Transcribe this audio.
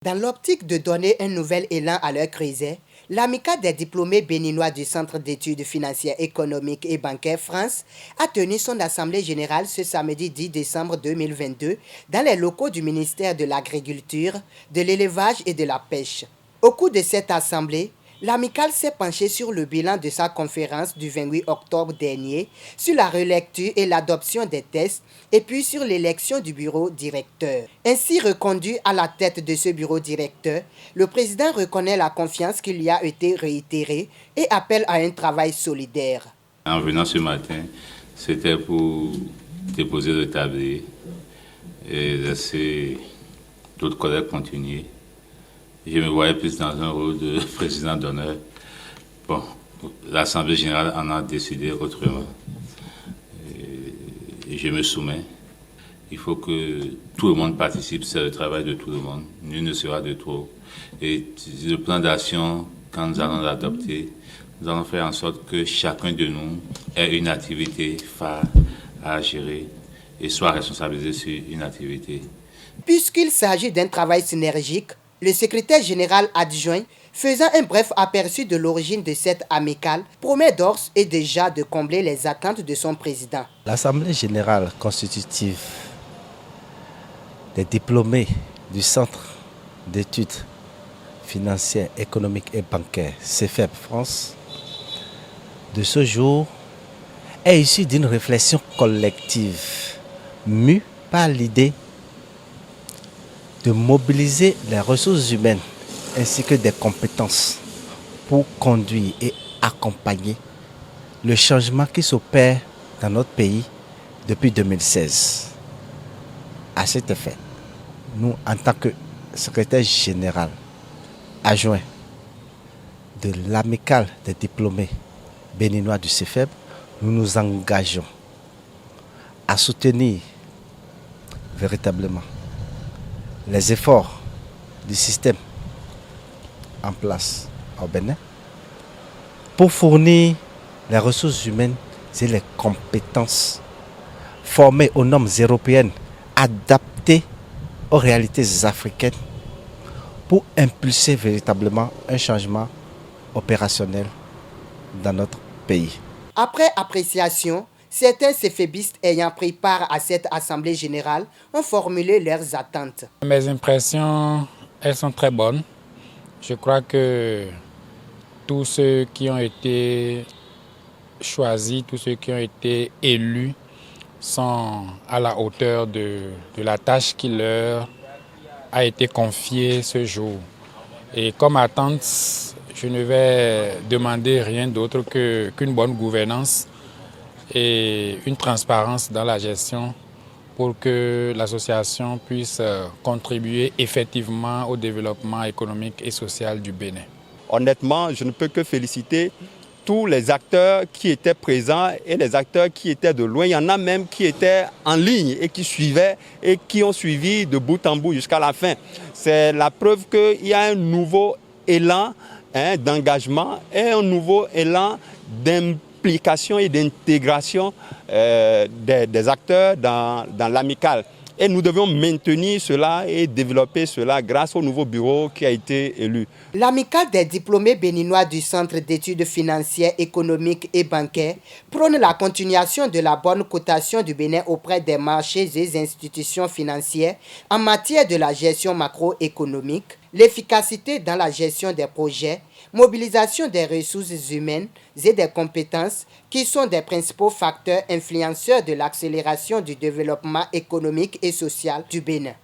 Dans l'optique de donner un nouvel élan à leur creuset, l'amicale des diplômés béninois du Centre d'études financières, économiques et bancaires France a tenu son assemblée générale ce samedi 10 décembre 2022 dans les locaux du ministère de l'Agriculture, de l'Élevage et de la Pêche. Au cours de cette assemblée, l'amicale s'est penchée sur le bilan de sa conférence du 28 octobre dernier, sur la relecture et l'adoption des tests, et puis sur l'élection du bureau directeur. Ainsi reconduit à la tête de ce bureau directeur, le président reconnaît la confiance qui lui a été réitérée et appelle à un travail solidaire. En venant ce matin, c'était pour déposer le tablier et laisser d'autres collègues continuer. Je me voyais plus dans un rôle de président d'honneur. Bon, l'Assemblée générale en a décidé autrement. Et je me soumets. Il faut que tout le monde participe, c'est le travail de tout le monde. Nul ne sera de trop. Et le plan d'action, quand nous allons l'adopter, nous allons faire en sorte que chacun de nous ait une activité phare à gérer et soit responsabilisé sur une activité. Puisqu'il s'agit d'un travail synergique, le secrétaire général adjoint, faisant un bref aperçu de l'origine de cette amicale, promet d'ores et déjà de combler les attentes de son président. L'Assemblée générale constitutive des diplômés du Centre d'études financières, économiques et bancaires, CEFEB France, de ce jour, est issue d'une réflexion collective, mue par l'idée de mobiliser les ressources humaines ainsi que des compétences pour conduire et accompagner le changement qui s'opère dans notre pays depuis 2016. À cet effet, nous, en tant que secrétaire général adjoint de l'amicale des diplômés béninois du CEFEB, nous nous engageons à soutenir véritablement les efforts du système en place au Bénin pour fournir les ressources humaines et les compétences formées aux normes européennes adaptées aux réalités africaines pour impulser véritablement un changement opérationnel dans notre pays. Après appréciation, certains céphébistes ayant pris part à cette assemblée générale ont formulé leurs attentes. Mes impressions, elles sont très bonnes. Je crois que tous ceux qui ont été choisis, tous ceux qui ont été élus sont à la hauteur de la tâche qui leur a été confiée ce jour. Et comme attente, je ne vais demander rien d'autre qu'une bonne gouvernance et une transparence dans la gestion pour que l'association puisse contribuer effectivement au développement économique et social du Bénin. Honnêtement, je ne peux que féliciter tous les acteurs qui étaient présents et les acteurs qui étaient de loin. Il y en a même qui étaient en ligne et qui suivaient et qui ont suivi de bout en bout jusqu'à la fin. C'est la preuve qu'il y a un nouveau élan d'engagement et un nouveau élan d'implication et d'intégration des acteurs dans l'amicale. Et nous devons maintenir cela et développer cela grâce au nouveau bureau qui a été élu. L'amicale des diplômés béninois du Centre d'études financières, économiques et bancaires prône la continuation de la bonne cotation du Bénin auprès des marchés et institutions financières en matière de la gestion macroéconomique, l'efficacité dans la gestion des projets, mobilisation des ressources humaines et des compétences qui sont des principaux facteurs influenceurs de l'accélération du développement économique et social du Bénin.